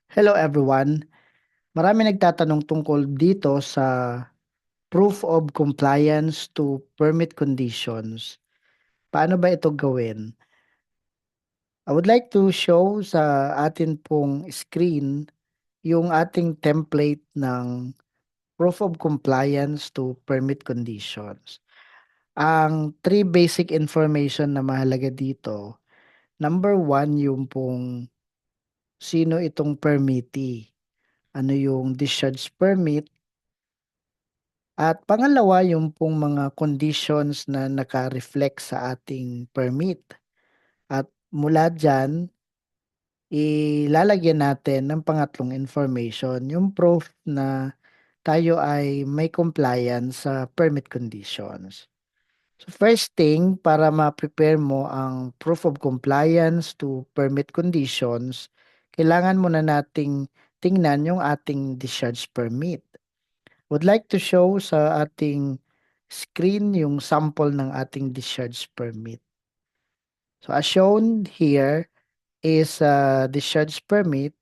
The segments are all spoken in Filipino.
Hello everyone. Marami nagtatanong tungkol dito sa proof of compliance to permit conditions. Paano ba ito gawin? I would like to show sa atin pong screen yung ating template ng proof of compliance to permit conditions. Ang three basic information na mahalaga dito. Number one, yung pong sino itong permittee. Ano yung discharge permit. At pangalawa, yung pong mga conditions na naka-reflect sa ating permit. At mula dyan, ilalagyan natin ng pangatlong information, yung proof na tayo ay may compliance sa permit conditions. So first thing, para ma-prepare mo ang proof of compliance to permit conditions, kailangan muna nating tingnan yung ating discharge permit. Would like to show sa ating screen yung sample ng ating discharge permit. So as shown here is a discharge permit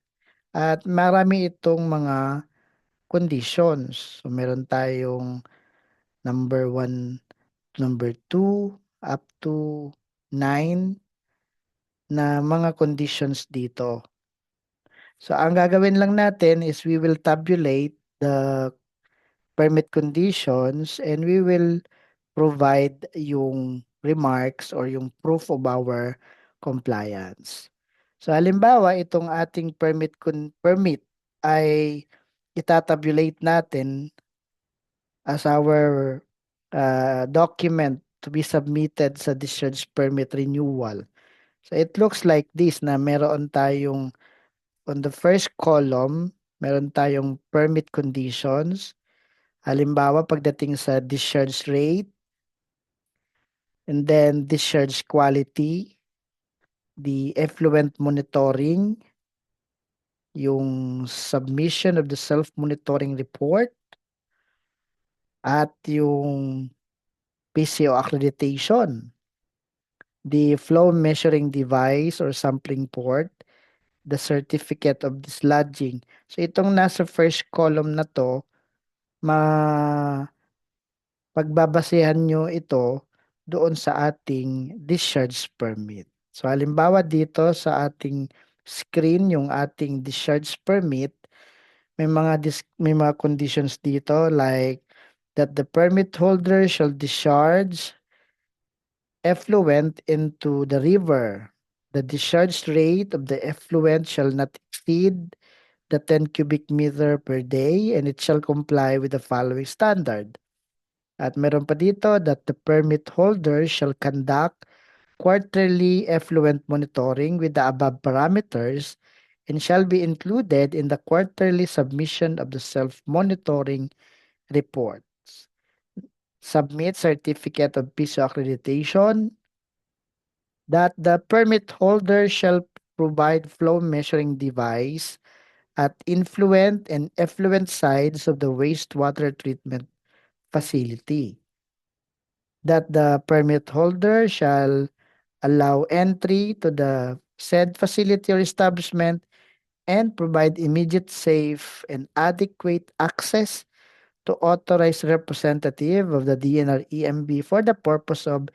at marami itong mga conditions. So meron tayong number 1, number 2, up to 9 na mga conditions dito. So ang gagawin lang natin is we will tabulate the permit conditions and we will provide yung remarks or yung proof of our compliance. So halimbawa, itong ating permit ay itatabulate natin as our document to be submitted sa discharge permit renewal. So it looks like this na meron tayong on the first column, meron tayong permit conditions. Halimbawa, pagdating sa discharge rate, and then discharge quality, the effluent monitoring, yung submission of the self-monitoring report, at yung PCO accreditation, the flow measuring device or sampling port, the certificate of dislodging. So itong nasa first column na to, pagbabasehan nyo ito doon sa ating discharge permit. So halimbawa dito sa ating screen, yung ating discharge permit, may mga conditions dito like that the permit holder shall discharge effluent into the river. The discharge rate of the effluent shall not exceed the 10 cubic meter per day and it shall comply with the following standard. At meron pa dito that the permit holder shall conduct quarterly effluent monitoring with the above parameters and shall be included in the quarterly submission of the self-monitoring reports. Submit certificate of PISO accreditation that the permit holder shall provide flow measuring device at influent and effluent sides of the wastewater treatment facility. That the permit holder shall allow entry to the said facility or establishment and provide immediate, safe, and adequate access to authorized representative of the DNR EMB for the purpose of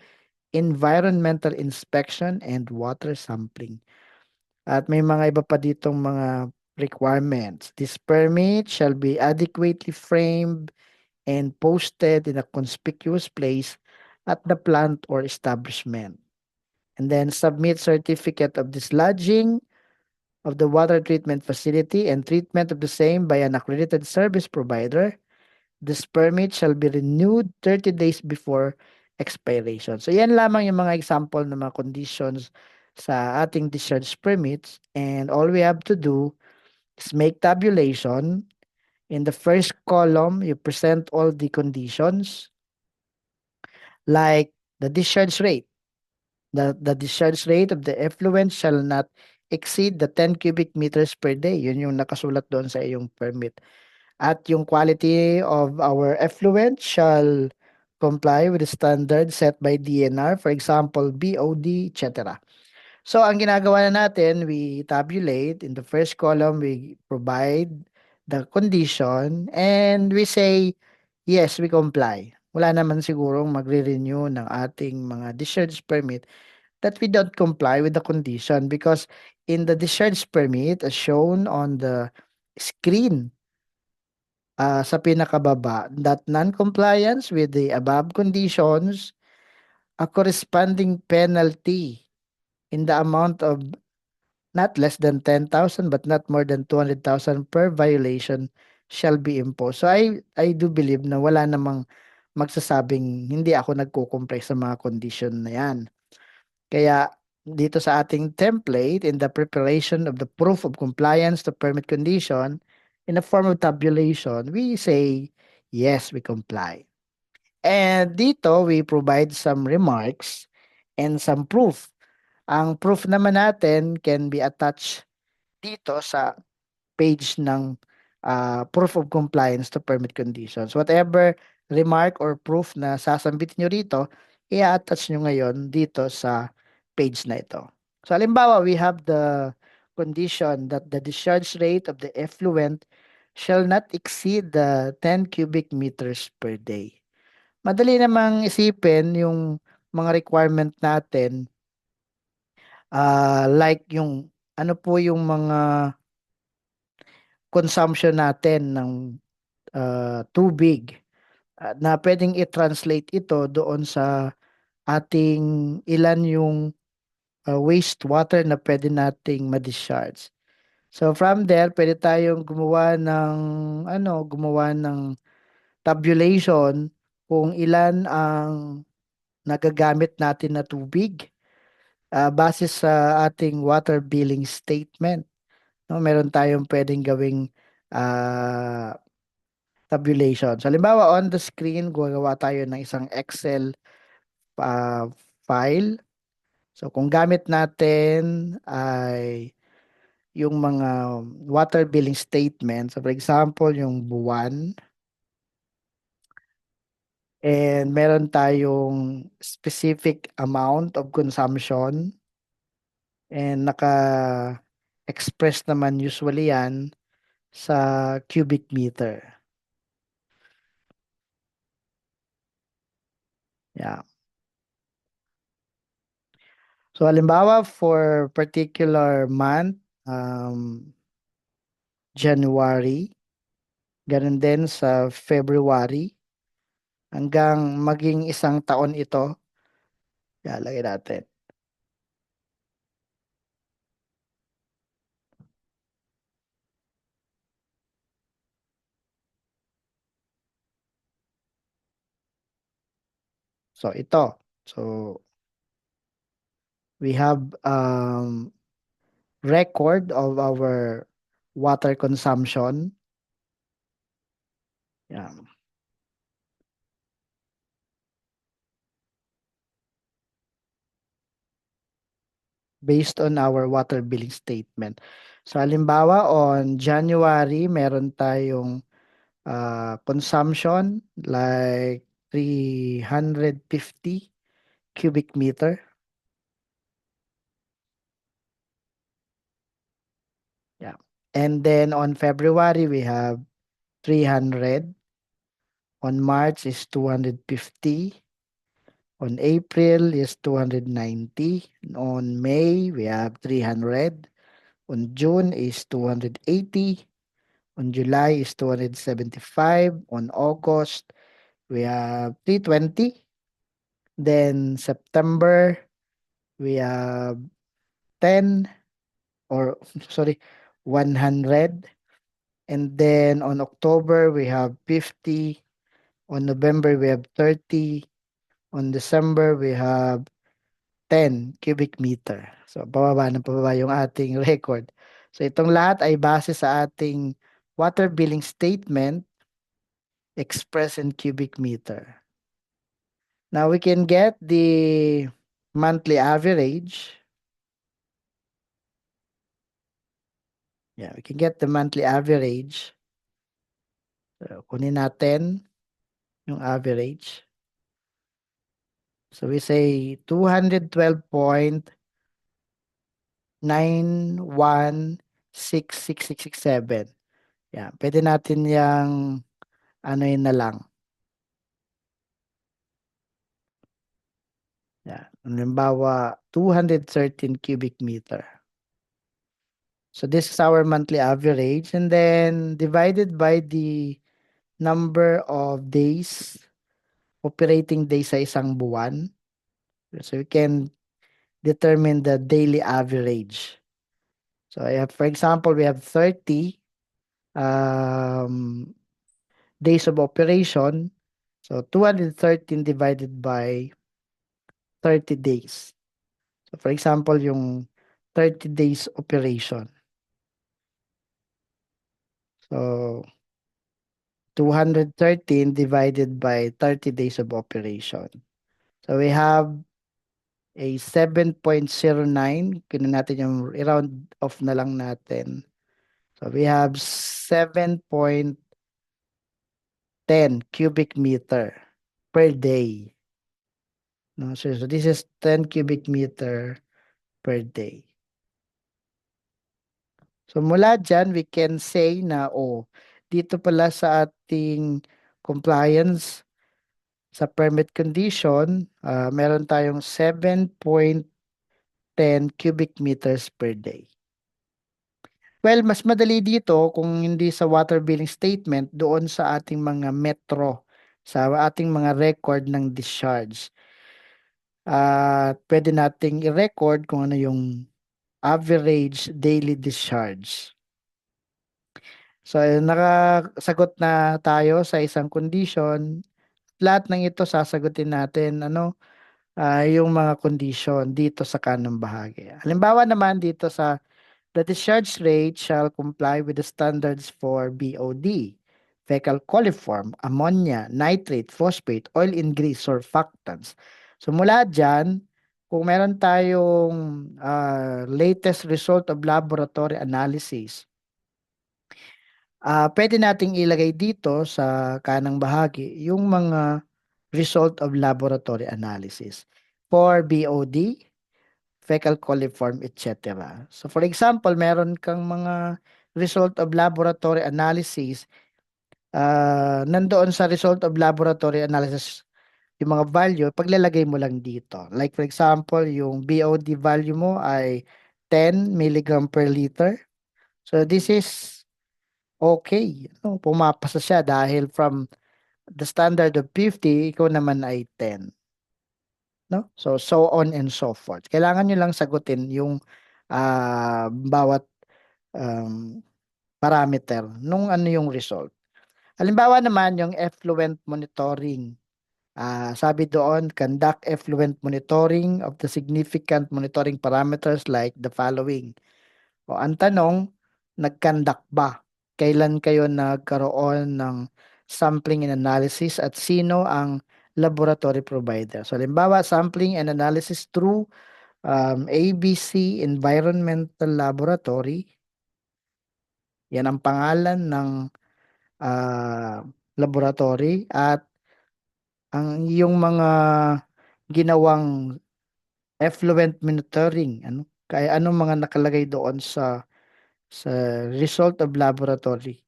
environmental inspection and water sampling. At may mga iba pa ditong mga requirements. This permit shall be adequately framed and posted in a conspicuous place at the plant or establishment. And then submit certificate of dislodging of the water treatment facility and treatment of the same by an accredited service provider. This permit shall be renewed 30 days before expiration. So yan lamang yung mga example ng mga conditions sa ating discharge permits, and all we have to do is make tabulation. In the first column, you present all the conditions like the discharge rate. The discharge rate of the effluent shall not exceed the 10 cubic meters per day. Yun yung nakasulat doon sa iyong permit. At yung quality of our effluent shall comply with the standard set by DNR, for example, BOD, etc. So, ang ginagawa na natin, we tabulate. In the first column, we provide the condition and we say, yes, we comply. Wala naman sigurong magre-renew ng ating mga discharge permit that we don't comply with the condition because in the discharge permit as shown on the screen sa pinakababa, that non-compliance with the above conditions, a corresponding penalty in the amount of not less than 10,000 but not more than 200,000 per violation shall be imposed. So I do believe na wala namang magsasabing hindi ako nagko-comply sa mga condition na yan. Kaya dito sa ating template in the preparation of the proof of compliance to permit condition in the form of tabulation, we say yes, we comply. And dito we provide some remarks and some proof. Ang proof naman natin can be attached dito sa page ng proof of compliance to permit conditions. Whatever remark or proof na sasambit nyo rito, i-attach nyo ngayon dito sa page na ito. So, halimbawa, we have the condition that the discharge rate of the effluent shall not exceed the 10 cubic meters per day. Madali namang isipin yung mga requirement natin, like yung ano po yung mga consumption natin ng tubig na pwedeng i-translate ito doon sa ating ilan yung wastewater na pwede nating ma-discharge. So from there, pwede tayong gumawa ng tabulation kung ilan ang nagagamit natin na tubig base sa ating water billing statement. No, meron tayong pwedeng gawing ah, tabulation. So, halimbawa, on the screen, gagawa tayo ng isang Excel uh, file. So, kung gamit natin ay yung mga water billing statement. So, for example, yung buwan. And meron tayong specific amount of consumption. And naka-express naman usually yan sa cubic meter. Yeah. So halimbawa for particular month, January, ganun din sa February, hanggang maging isang taon ito, ilalagay natin. So ito. So we have record of our water consumption. Yeah. Based on our water billing statement. So halimbawa on January, meron tayong consumption like 350 cubic meter. Yeah. And then on February, we have 300. On March is 250. On April is 290. On May, we have 300. On June is 280. On July is 275. On August, we have 320. Then September, we have 10 or sorry, 100. And then on October, we have 50. On November, we have 30. On December, we have 10 cubic meter. So, pababa ng pababa yung ating record. So, itong lahat ay base sa ating water billing statement expressed in cubic meter. Now, we can get the monthly average. Yeah, we can get the monthly average. So, kunin natin yung average. So we say 212.5 9916667. Yan, pwede natin yang ano yun na lang. Yan. Halimbawa, 213 cubic meter. So this is our monthly average, and then divided by the number of days, operating days sa isang buwan. So we can determine the daily average. So I have, for example, we have 30 um, days of operation. So 213 divided by 30 days. So for example, yung 30 days operation. So 213 divided by 30 days of operation. So we have a 7.09. Kunin natin yung i-round off na lang natin. So we have 7.10 cubic meter per day. No, so this is 10 cubic meter per day. So mula dyan, we can say na, dito pala sa ating compliance sa permit condition, meron tayong 7.10 cubic meters per day. Well, mas madali dito kung hindi sa water billing statement doon sa ating mga metro, sa ating mga record ng discharge. Pwede nating i-record kung ano yung average daily discharge. So, nakasagot na tayo sa isang condition. Lahat ng ito sasagutin natin yung mga condition dito sa kanang bahagi. Halimbawa naman dito sa the discharge rate shall comply with the standards for BOD, fecal coliform, ammonia, nitrate, phosphate, oil ingress, surfactants. So mula dyan, kung meron tayong latest result of laboratory analysis, pwede nating ilagay dito sa kanang bahagi yung mga result of laboratory analysis for BOD, fecal coliform, etc. So for example, meron kang mga result of laboratory analysis, nandoon sa result of laboratory analysis yung mga value, paglalagay mo lang dito. Like for example, yung BOD value mo ay 10 milligram per liter. So this is okay. No, pumapasa siya dahil from the standard of 50, ikaw naman ay 10. No? So on and so forth. Kailangan nyo lang sagutin yung bawat um, parameter nung ano yung result. Halimbawa naman yung effluent monitoring. Sabi doon, conduct effluent monitoring of the significant monitoring parameters like the following. O ang tanong, nag-conduct ba? Kailan kayo nagkaroon ng sampling and analysis at sino ang laboratory provider? So, halimbawa, sampling and analysis through ABC Environmental Laboratory. Yan ang pangalan ng laboratory at ang yung mga ginawang effluent monitoring, kaya anong mga nakalagay doon sa result of laboratory.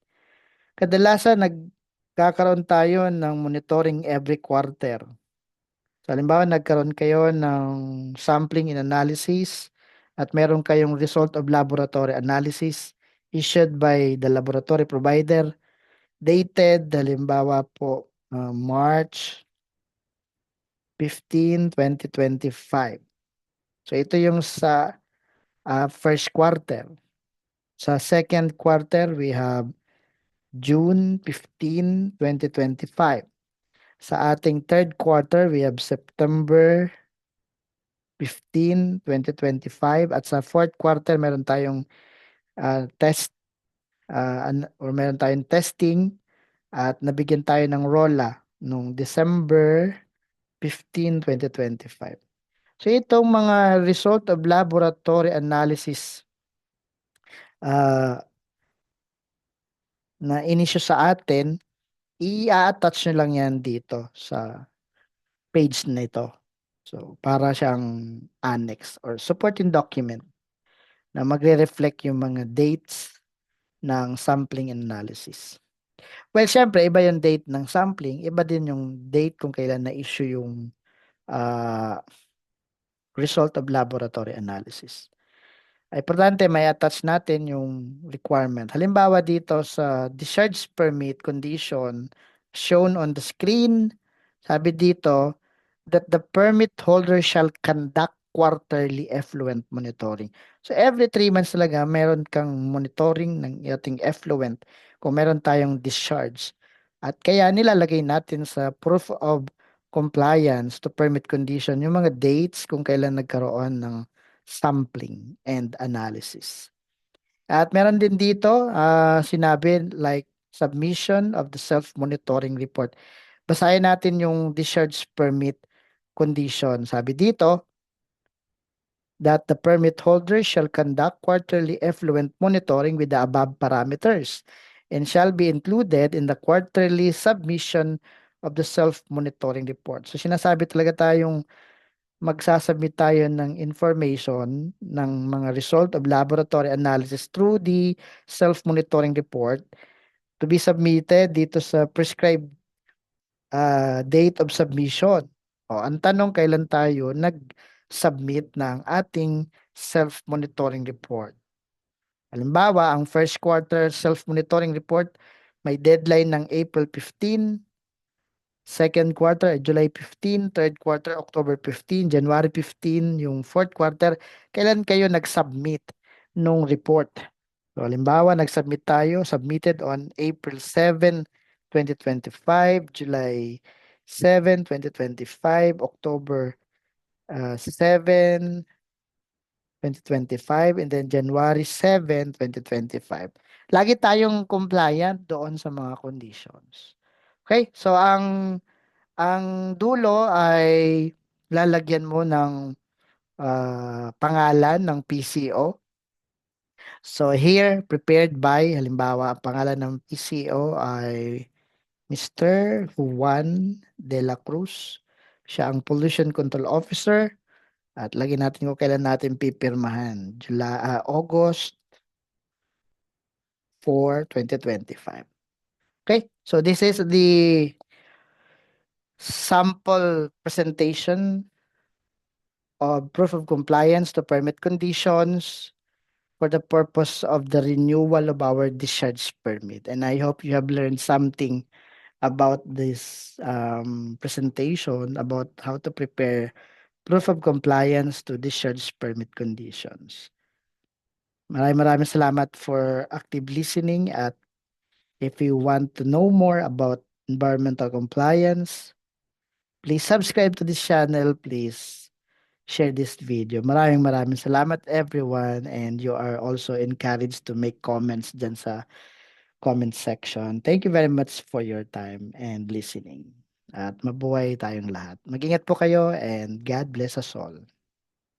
Kadalasan nagkakaroon tayo ng monitoring every quarter. So, halimbawa, nagkaroon kayo ng sampling and analysis at meron kayong result of laboratory analysis issued by the laboratory provider dated, halimbawa po, March 15, 2025. So, ito yung sa first quarter. Sa second quarter, we have June 15, 2025. Sa ating third quarter, we have September 15, 2025. At sa fourth quarter, meron tayong test or meron tayong testing at nabigyan tayo ng ROLA noong December 15, 2025. So itong mga result of laboratory analysis uh, na inisyo sa atin, i-attach nyo lang yan dito sa page na ito. So, para siyang annex or supporting document. na magre-reflect yung mga dates ng sampling and analysis. Well, siyempre iba yung date ng sampling, iba din yung date kung kailan na-issue yung ah, result of laboratory analysis. Importante may attach natin yung requirement. Halimbawa dito sa discharge permit condition shown on the screen, sabi dito that the permit holder shall conduct quarterly effluent monitoring. So every 3 months talaga meron kang monitoring ng ating effluent kung meron tayong discharge. At kaya nilalagay natin sa proof of compliance to permit condition yung mga dates kung kailan nagkaroon ng sampling and analysis. At meron din dito, sinabi like submission of the self-monitoring report. Basahin natin yung discharge permit condition. Sabi dito that the permit holder shall conduct quarterly effluent monitoring with the above parameters and shall be included in the quarterly submission of the self-monitoring report. So sinasabi talaga tayong magsasubmit tayo ng information ng mga result of laboratory analysis through the self-monitoring report to be submitted dito sa prescribed date of submission. O, ang tanong kailan tayo nag-submit ng ating self-monitoring report. Halimbawa, ang first quarter self-monitoring report may deadline ng April 15, second quarter, July 15, third quarter, October 15, January 15, yung fourth quarter, kailan kayo nag-submit nung report? So, halimbawa, nag-submit tayo, submitted on April 7, 2025, July 7, 2025, October 7, 2025, and then January 7, 2025. Lagi tayong compliant doon sa mga conditions. Okay, so ang dulo ay lalagyan mo ng pangalan ng PCO. So here, prepared by, halimbawa, ang pangalan ng PCO ay Mr. Juan de la Cruz. Siya ang Pollution Control Officer. At lagyan natin kung kailan natin pipirmahan. August 4, 2025. Okay, so this is the sample presentation of proof of compliance to permit conditions for the purpose of the renewal of our discharge permit. And I hope you have learned something about this presentation about how to prepare proof of compliance to discharge permit conditions. Maraming salamat for active listening, at if you want to know more about environmental compliance, please subscribe to this channel. Please share this video. Maraming salamat everyone, and you are also encouraged to make comments dyan sa comment section. Thank you very much for your time and listening. At mabuhay tayong lahat. Mag-ingat po kayo and God bless us all.